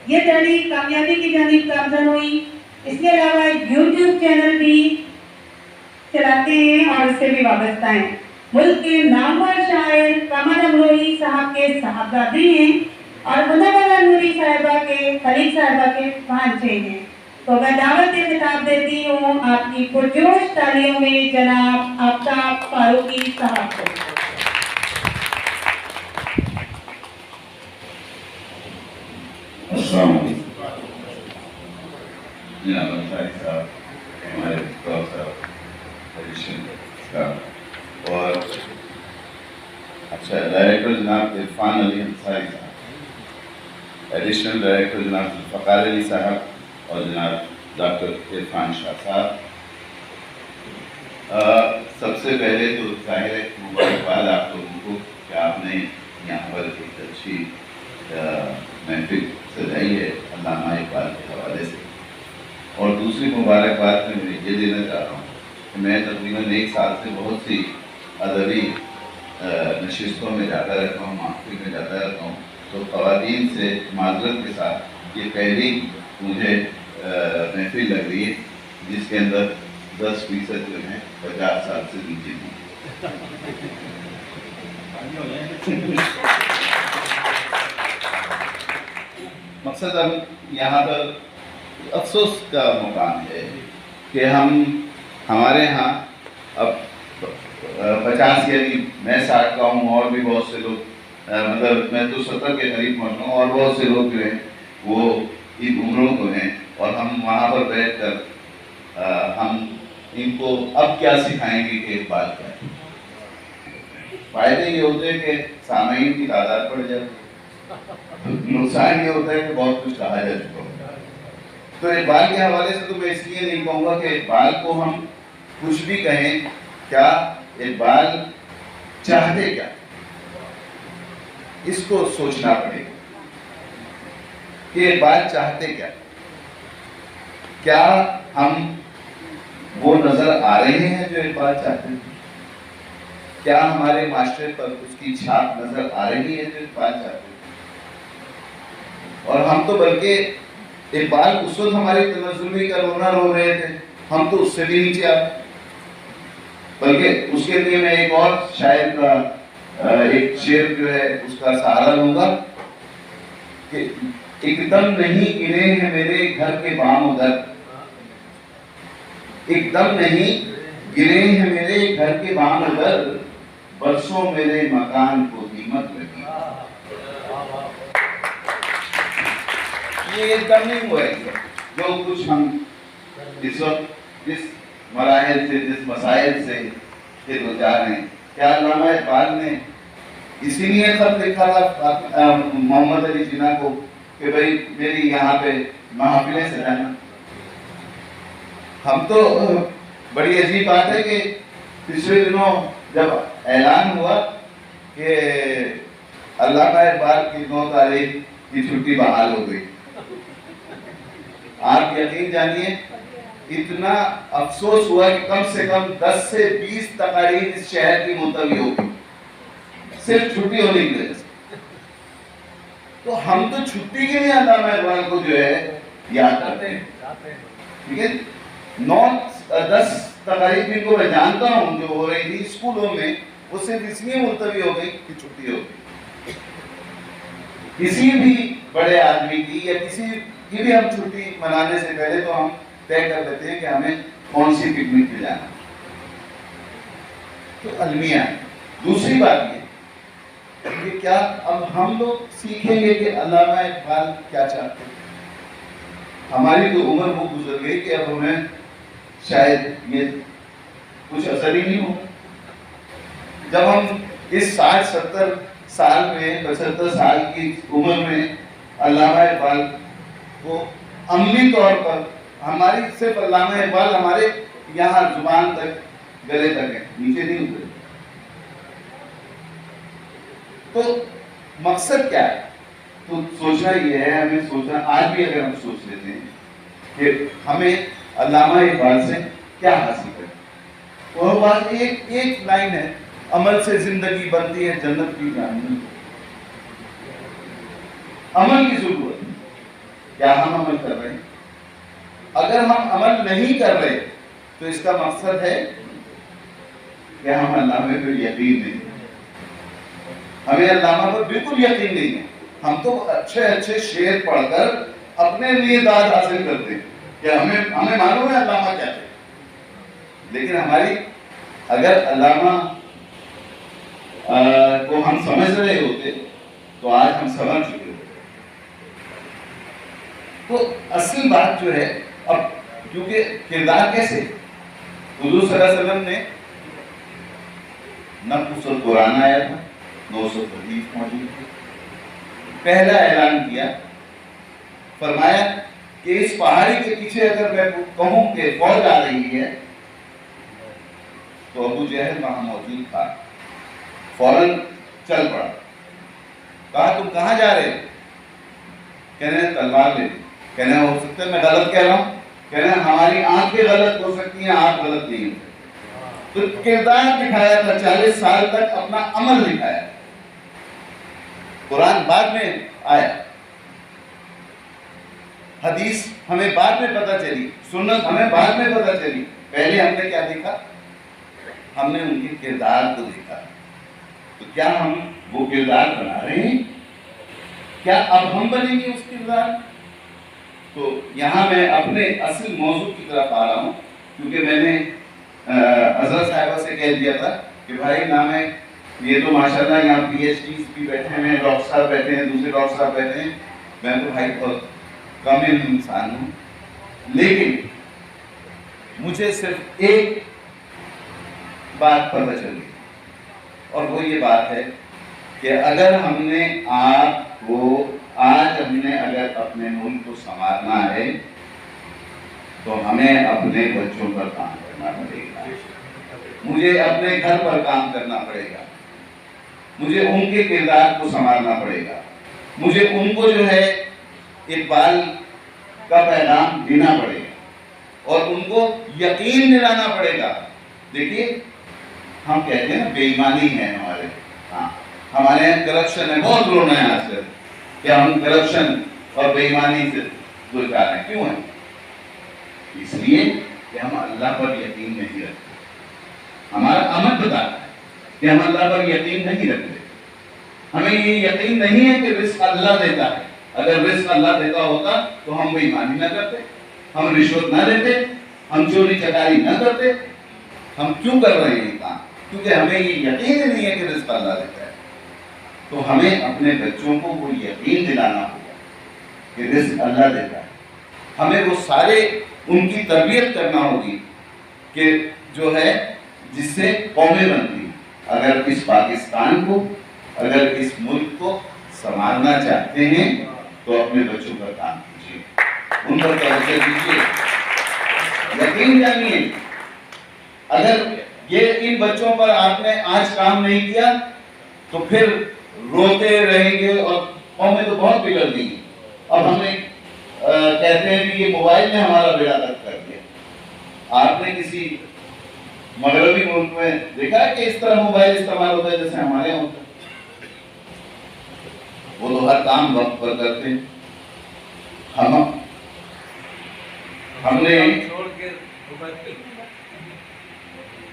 یہ تحریک کامیابی کی جانب گامزن ہوئی۔ اس کے علاوہ یوٹیوب چینل بھی چلاتے ہیں اور اس سے بھی وابستہ ہیں۔ ملک کے نامور شاعر کمر امروہی صاحب کے صاحبزادے ہیں اور منورہ نوری صاحبہ کے خلیق صاحبہ کے بھانجے ہیں۔ تو میں دعوت خطاب دیتی ہوں آپ کی پرجوش تالیوں میں جناب آفتاب فاروقی صاحب کو۔ السلام علیکم جناب انصاری صاحب، ہمارے پروفیسر ایڈیشن کا، اور اچھا ڈائریکٹر جناب عرفان علی انصاری صاحب، ایڈیشنل ڈائریکٹر جناب ذوالفقار علی صاحب اور جناب ڈاکٹر عرفان شاہ صاحب۔ سب سے پہلے تو ظاہر ہے مبارکباد آپ لوگوں کو کہ آپ نے یہاں پر ایک اچھی محفل سجائی ہے علامہ اقبال کے حوالے سے، اور دوسری مبارکباد میں یہ دینا چاہ رہا ہوں کہ میں تقریباً 1 سال سے بہت سی ادبی نشستوں میں جاتا رہتا ہوں، محفل میں جاتا رہتا ہوں، تو خواتین سے معذرت کے ساتھ یہ پہلی مجھے محفل لگ رہی ہے جس کے اندر 10% جو ہیں 50 سال سے نیچے ہیں۔ مقصد ہم یہاں پر افسوس کا مقام ہے کہ ہمارے ہاں اب 50 یعنی میں 60 کا ہوں اور بھی بہت سے لوگ مطلب میں تو 70 کے قریب پہنچا ہوں، اور بہت سے لوگ جو ہیں وہ ان عمروں کو ہیں، اور ہم وہاں پر بیٹھ کر ہم ان کو اب کیا سکھائیں گے کہ ایک بات کیا ہے۔ فائدے یہ ہوتے ہیں کہ سامعین کی تعداد بڑھ جاتی ہے، نقصان یہ ہوتا ہے کہ بہت کچھ کہا جا چکا ہوتا ہے۔ تو اقبال کے حوالے سے تو میں اس لیے نہیں کہوں گا کہ اقبال کو ہم کچھ بھی کہیں، کیا اقبال چاہتے کیا، اس کو سوچنا پڑے گا کہ اقبال چاہتے کیا۔ کیا ہم وہ نظر آ رہے ہیں جو اقبال چاہتے ہیں؟ کیا ہمارے معاشرے پر اس کی چھاپ نظر آ رہی ہے جو اقبال چاہتے ہیں؟ اور ہم تو بلکہ اقبال اس وقت ہماری تنزلی کا رونا رو رہے تھے، ہم تو اس سے بھی نیچے آ، بلکہ اس کے لیے میں ایک اور شاعر کا ایک شعر جو ہے اس کا سہارا لوں گا کہ ایک دم نہیں گرے ہیں میرے گھر کے بام و در، ایک دم نہیں گرے ہیں میرے گھر کے بام و در، برسوں میرے مکان کو قیمت لگی۔ یہ ایک دم نہیں ہوا ہے جو کچھ ہم اس وقت جس مراحل سے جس مسائل سے دوچار ہیں، کیا علامہ اقبال نے اسی لیے خط لکھا تھا محمد علی جناح کو کہ بھئی میری یہاں پہ محفلیں سجانا؟ ہم تو بڑی عجیب بات ہے کہ پچھلے دنوں جب اعلان ہوا کہ علامہ اقبال کی 9 تاریخ کی چھٹی بحال ہو گئی، آپ یقین جانیے اتنا افسوس ہوا کہ کم سے کم 10 سے 20 تقاریر اس شہر کی ملتوی ہو گئی صرف چھٹی ہونے کی وجہ سے۔ تو ہم تو چھٹی کے لیے علامہ اقبال کو جو ہے یاد کرتے ہیں، ٹھیک ہے۔ 9-10 تقاریر جن کو میں جانتا ہوں جو ہو رہی تھی اسکولوں میں، وہ صرف اس لیے ملتوی ہو گئی کہ چھٹی ہو گئی۔ کسی بھی بڑے آدمی کی یا کسی کی بھی ہم چھٹی منانے سے پہلے تو ہم طے کر لیتے ہیں کہ ہمیں کون سی پکنک پہ جانا، تو المیہ ہے۔ دوسری بات یہ کہ کیا اب ہم لوگ سیکھیں گے کہ علامہ اقبال کیا چاہتے ہیں؟ ہماری تو عمر وہ گزر گئی کہ اب ہمیں شاید یہ کچھ اثر ہی نہیں ہوگا۔ جب ہم اس 60-70 سال میں 75 سال کی عمر میں علامہ اقبال کو عملی طور پر ہماری صرف علامہ اقبال ہمارے یہاں زبان تک گلے تک ہے، نیچے نہیں اترے، تو مقصد کیا ہے؟ تو سوچنا یہ ہے، ہمیں سوچنا آج بھی اگر ہم سوچ لیتے ہیں کہ ہمیں علامہ اقبال سے کیا حاصل کریں، وہ بات ایک لائن ہے، عمل سے زندگی بنتی ہے جنت کی جانب، عمل کی ضرورت ہے۔ کیا ہم عمل کر رہے ہیں؟ اگر ہم عمل نہیں کر رہے تو اس کا مقصد ہے کہ ہم اللہ میں کوئی یقین نہیں ہے، ہمیں علامہ پر بالکل یقین نہیں ہے. ہم تو اچھے اچھے شعر پڑھ کر اپنے لیے داد حاصل کرتے ہیں کہ ہمیں معلوم ہے علامہ کیا ہے، لیکن ہماری اگر علامہ کو ہم سمجھ رہے ہوتے تو آج ہم سمجھ چکے ہوتے. تو اصل بات جو ہے، اب کیونکہ کردار کیسے، حضور صلی اللہ علیہ وسلم نے نہ کچھ قرآن آیا تھا، 900 حدیث موجود تھی. پہلا اعلان کیا، فرمایا کہ اس پہاڑی کے پیچھے اگر میں کہوں کہ فوج آ رہی ہے، تو ابو جہل وہاں موجود تھا، فوراً چل پڑا. کہا تم کہاں جا رہے؟ کہنے تلوار لے. کہنے ہو سکتا ہے میں غلط کہہ رہا ہوں. کہنے ہماری آنکھیں غلط ہو سکتی ہیں، آپ غلط نہیں ہو سکتے. تو کردار دکھایا تھا، 40 سال تک اپنا عمل دکھایا. قرآن بعد میں آیا، حدیث ہمیں بعد میں پتہ چلی، سنت ہمیں بعد میں پتہ چلی. پہلے ہم نے کیا دیکھا؟ ہم نے ان کے کردار کو دیکھا. تو کیا ہم وہ کردار بنا رہے ہیں؟ کیا اب ہم بنیں گے اس کردار؟ تو یہاں میں اپنے اصل موضوع کی طرف آ رہا ہوں، کیونکہ میں نے حضرت صاحبہ سے کہہ دیا تھا کہ بھائی نہ میں، یہ تو ماشاءاللہ یہاں پی ایچ ڈیز بھی بیٹھے ہیں، ڈاکٹر صاحب بیٹھے ہیں، دوسرے ڈاکٹر صاحب بیٹھے ہیں، میں تو بھائی بہت کم انسان ہوں. لیکن مجھے صرف ایک بات پتہ چلی، اور وہ یہ بات ہے کہ اگر ہم نے آج ہم نے اگر اپنے ملک کو سنوارنا ہے تو ہمیں اپنے بچوں پر کام کرنا پڑے گا. مجھے اپنے گھر پر کام کرنا پڑے گا. مجھے ان کے کردار کو سنوارنا پڑے گا. مجھے ان کو جو ہے اقبال کا پیغام دینا پڑے گا اور ان کو یقین دلانا پڑے گا. دیکھیے ہم کہتے ہیں نا بے ایمانی ہے ہمارے، ہاں ہمارے یہاں کرپشن ہے، بہت رونا ہے آج کل کہ ہم کرپشن اور بے ایمانی سے دو چار ہیں. کیوں ہیں؟ اس لیے کہ ہم اللہ پر یقین نہیں رکھتے. ہمارا عمل بتاتا ہے کہ ہم اللہ پر یقین نہیں رکھتے. ہمیں یہ یقین نہیں ہے کہ رزق اللہ دیتا ہے. اگر رزق اللہ دیتا ہوتا تو ہم بے ایمانی نہ کرتے، ہم رشوت نہ لیتے، ہم چوری چکاری نہ کرتے. ہم کیوں کر رہے ہیں کام؟ کیونکہ ہمیں یہ یقین ہی نہیں ہے کہ رزق اللہ دیتا ہے. تو ہمیں اپنے بچوں کو وہ یقین دلانا ہوگا کہ رزق اللہ دیتا ہے. ہمیں وہ سارے ان کی تربیت کرنا ہوگی کہ جو ہے جس سے قومیں بنتی. اگر اس پاکستان کو، اگر اس ملک کو سنبھالنا چاہتے ہیں تو اپنے بچوں پر کام کیجیے، ان پر توجہ دیجیے، یقین جانیے. اگر یہ ان بچوں پر آپ نے آج کام نہیں کیا تو پھر روتے رہیں گے اور قومیں تو بہت بگڑ گئی. اب ہمیں کہتے ہیں کہ یہ موبائل نے ہمارا بیڑا غرق کر دیا. آپ نے کسی مغربی ملک میں دیکھا ہے کہ اس طرح موبائل استعمال ہوتا ہے جیسے ہمارے یہاں ہوتا ہے؟ وہ تو ہر کام وقت پر کرتے ہیں. ہم نے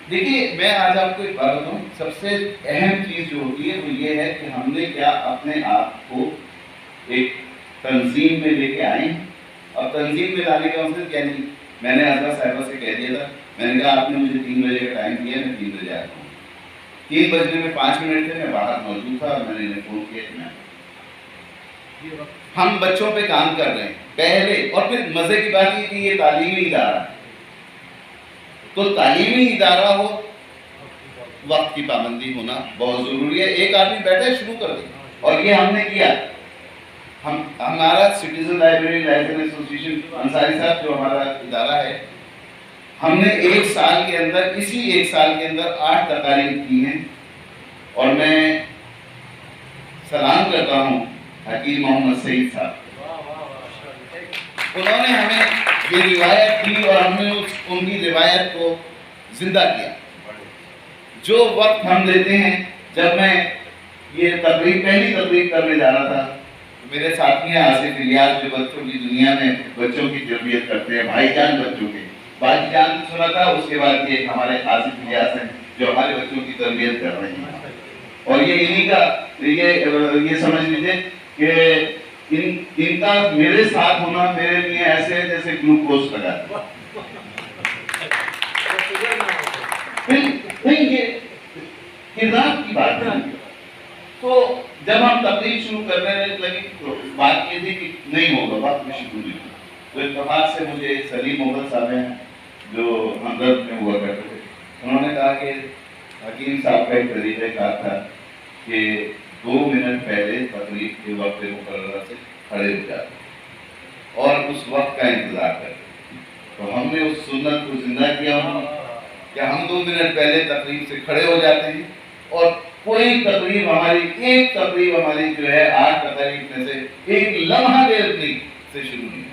دیکھیے میں آج آپ کو ایک بات بتاؤں، سب سے اہم چیز جو ہوتی ہے وہ یہ ہے کہ ہم نے کیا اپنے آپ کو ایک تنظیم میں لے کے آئے ہیں. اور تنظیم میں لانے کا مقصد کیا نہیں، میں نے حضرت صاحبہ سے کہہ دیا تھا، میں نے کہا آپ نے مجھے 3 بجے کا ٹائم دیا، میں 3 بجے آتا ہوں. 3 بجنے میں 5 منٹ تھے، میں باہر موجود تھا اور میں نے انہیں فون کیا کہ ہم بچوں پہ کام کر رہے ہیں پہلے. اور پھر مزے کی بات یہ کہ یہ تعلیمی ادارہ ہے، تو تعلیمی ادارہ ہو، وقت کی پابندی ہونا بہت ضروری ہے. ایک آدمی بیٹھے شروع کر دے، اور یہ ہم نے کیا. ہمارا citizen library library association Ansari صاحب جو ہمارا ادارہ ہے، ہم نے 1 سال کے اندر، اسی 1 سال کے اندر 8 تقاریر کی ہیں. اور میں سلام کرتا ہوں حکیم محمد سعید صاحب، انہوں نے ہمیں یہ روایت دی اور ہم نے ان کی روایت کو زندہ کیا. جو وقت ہم دیتے ہیں، جب میں یہ پہلی تقریر کرنے جا رہا تھا میرے ساتھی ہیں آصف الیاس جو بچوں کی دنیا میں بچوں کی تربیت کرتے ہیں، بھائی جان بچوں کے، بھائی جان سنا تھا، اس کے بعد یہ ہمارے آصف الیاس ہیں جو ہمارے بچوں کی تربیت کر رہے ہیں، اور یہ انہی کا یہ سمجھ لیجیے کہ ان کا میرے ساتھ ہونا میرے لیے ایسے ہے جیسے گلوکوز لگا نہیں، یہ کردار کی بات ہے۔ تو جب ہم تقریر شروع کرنے لگے تو بات یہ تھی کہ نہیں ہوگا، بات میں شروع نہیں ہوگا، تو اتفاق سے مجھے سلیم محمد صاحب ہیں جو ہمدرد میں ہوا کرتے تھے، انہوں نے کہا کہ حکیم صاحب کا ایک طریقہ کار تھا کہ 2 منٹ پہلے تقریر کے وقت مقررہ سے کھڑے ہو جاتے اور اس وقت کا انتظار کرتے۔ تو ہم نے اس سنت کو زندہ کیا کہ ہم 2 منٹ پہلے تقریر سے کھڑے ہو جاتے ہیں، اور کوئی تقریب ہماری جو ہے 8 تقریب میں سے ایک لمحہ دیر سے شروع نہیں،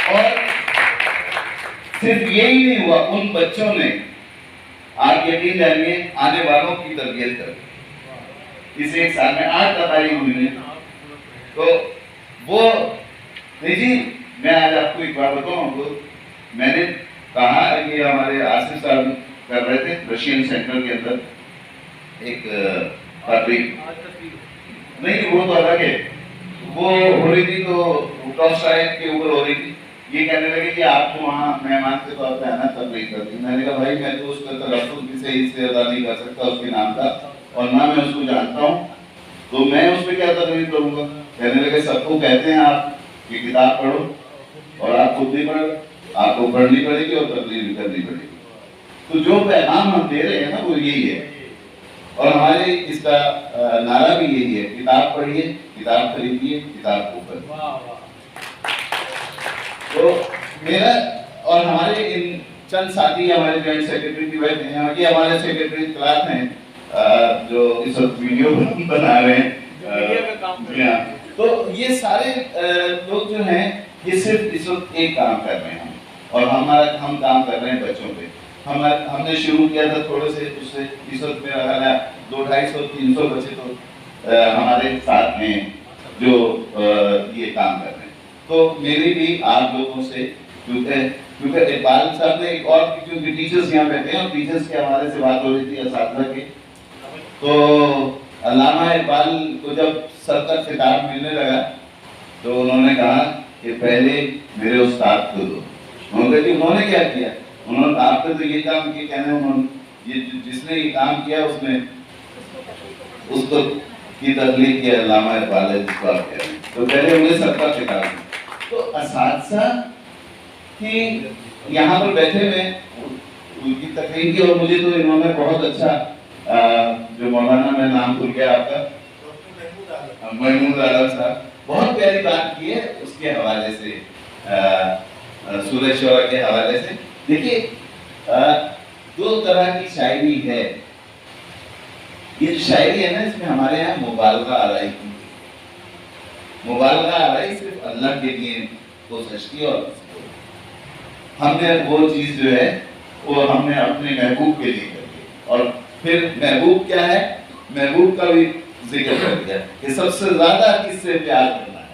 اور صرف یہی نہیں ہوا، ان بچوں نے آپ یقین جانیے آنے والوں کی تربیت کر اس 1 سال میں 8 تقریب ہوئی ہیں۔ تو وہ جی میں آج آپ کو ایک بات بتاؤں، میں نے کہا کہ ہمارے آصف صاحب کر رہے تھے رشین سینٹر کے اندر ایک تقریب، نہیں وہ تو الگ ہے، وہ ہو رہی تھی تو ٹاپ سائڈ کے اوپر ہو رہی تھی، یہ کہنے لگے کہ آپ کو وہاں مہمان کے طور پہ آنا تقریر کرتی۔ میں نے کہا بھائی میں تو اس کا تلفظ بھی صحیح سے ادا نہیں کر سکتا اس کے نام کا، اور نہ میں اس کو جانتا ہوں، تو میں اس پہ کیا تقریر کروں گا۔ کہنے لگے سب کو کہتے ہیں آپ کہ کتاب پڑھو، اور آپ خود نہیں پڑھ، آپ کو پڑھنی پڑے گی اور تقریر بھی کرنی پڑے گی۔ تو جو پیغام ہم دے رہے ہیں نا وہ یہی ہے، اور ہمارے اس کا نعرہ بھی یہی ہے، کتاب پڑھیے، کتاب خریدیے، کتاب کو پڑھیے۔ تو میرا اور ہمارے ان چند ساتھی ہمارے جوائنٹ سیکرٹری بھی بیٹھے ہیں، اور یہ ہمارے سیکرٹری کلاس ہیں جو اس وقت ویڈیو بنا رہے ہیں، تو یہ سارے لوگ جو ہیں یہ صرف اس وقت ایک کام کر رہے ہیں، اور ہم کام کر رہے ہیں بچوں پہ۔ ہم نے شروع کیا تھا تھوڑے سے، اس سے اس وقت میرا خیال ہے 200-250-300 بچے تو ہمارے ساتھ ہیں جو یہ کام کر رہے ہیں۔ تو میری بھی آپ لوگوں سے، کیونکہ اقبال صاحب نے ایک اور، کیونکہ ٹیچرز یہاں بیٹھے ہیں اور ٹیچرز کے حوالے سے بات ہو رہی تھی اساتذہ کے، تو علامہ اقبال کو جب سر کا خطاب ملنے لگا تو انہوں نے کہا کہ پہلے میرے استاد کو دو۔ انہوں نے کہا کہ انہوں نے کیا کیا؟ انہوں نے آپ نے تو یہ کام کیا، کہنے انہوں نے جس نے یہ کام کیا اس نے اس کو کی تخلیق کی علامہ اقبال ہے جس کو آپ کہہ رہے ہیں، تو پہلے انہیں سر کا خطاب دیا۔ تو اساتذہ کی یہاں پر بیٹھے ہوئے ان کی تقریر کی، اور مجھے تو انہوں نے بہت اچھا جو مولانا میں نام بھول گیا آپ کا، محمود عالم صاحب، بہت پیاری بات کی ہے اس کے حوالے سے، سورہ شعراء کے حوالے سے۔ دیکھیے 2 طرح کی شاعری ہے، یہ شاعری ہے نا اس میں ہمارے یہاں مبالغہ آرائی کی، مبالغہ آرائی صرف اللہ کے لیے کوشش کی، اور ہم نے وہ چیز جو ہے وہ ہم نے اپنے محبوب کے لیے کر دی، اور پھر محبوب کیا ہے، محبوب کا بھی ذکر کر دیا کہ سب سے زیادہ کس سے پیار کرنا ہے،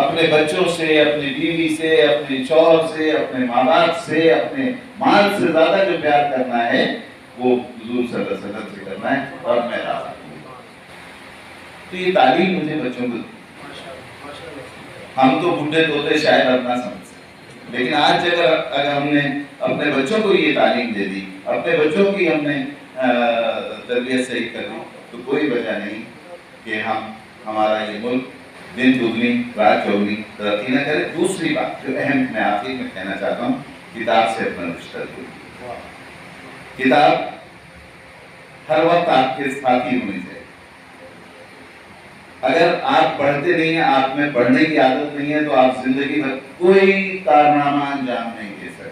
اپنے بچوں سے، اپنی بیوی سے، اپنے شوہر سے، اپنے ماں باپ سے، اپنے مال سے زیادہ جو پیار کرنا ہے وہ حضور صلی اللہ علیہ وسلم سے کرنا ہے، اور میں راضی ہوں۔ تو یہ تعلیم مجھے بچوں کو، ہم تو بڈھے طوطے شاید اپنا سمجھ سکتے، لیکن آج اگر ہم نے اپنے بچوں کو یہ تعلیم دے دی، اپنے بچوں کی ہم نے تربیت صحیح کر دی، تو کوئی وجہ نہیں کہ ہمارا یہ ملک دن دگنی رات چوگنی ترقی نہ کرے۔ دوسری بات جو اہم میں آخر میں کہنا چاہتا ہوں، کتاب سے اپنا رشتہ جوڑیے۔ کتاب ہر وقت آپ کے ساتھی ہونی چاہیے۔ اگر آپ پڑھتے نہیں ہیں، آپ میں پڑھنے کی عادت نہیں ہے، تو آپ زندگی میں کوئی کارنامہ انجام نہیں دے سکتے۔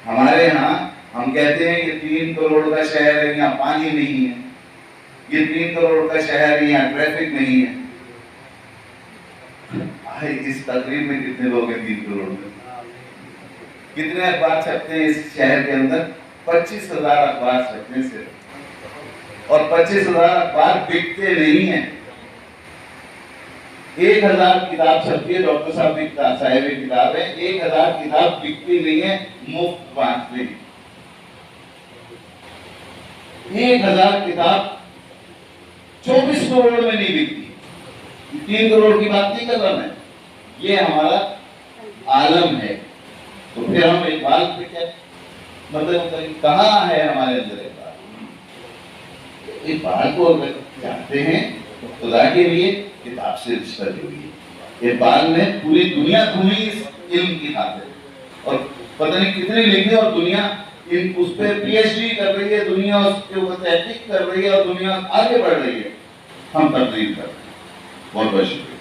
ہمارے ہاں ہم کہتے ہیں کہ 3 کروڑ کا شہر ہے، یہاں پانی نہیں ہے، یہ 3 کروڑ کا شہر ہے، یہاں ٹریفک نہیں ہے۔ اس تقریب میں کتنے لوگ ہیں 3 کروڑ میں؟ کتنے اخبار چھپتے ہیں اس شہر کے اندر؟ 25,000 اخبار چھپتے ہیں صرف۔ اور 25,000 اخبار بکتے نہیں ہیں. 1,000 کتاب چھپتی ہے, ڈاکٹر صاحب کی صاحب کتاب ہے, 1,000 کتاب بکتی نہیں ہے, مفت بانٹتے ہیں. 1,000 کتاب 24 کروڑ میں نہیں بکتی. 3 کروڑ کی بات نہیں کر رہا میں, یہ ہمارا عالم ہے. تو پھر ہم اقبال پہ کیا مطلب کہاں ہے ہمارے اندر اقبال کو جانتے ہیں تو خدا کے لیے کتاب سے رشتہ جوڑی ہے. اقبال نے پوری دنیا گھومی اس علم کی خاطر, اور پتہ نہیں کتنے لکھے, اور دنیا اس پہ پی ایچ ڈی کر رہی ہے, دنیا اس کے اوپر تحقیق کر رہی ہے, اور دنیا آگے بڑھ رہی ہے. ہم تقریر کر رہے ہیں. بہت بہت شکریہ.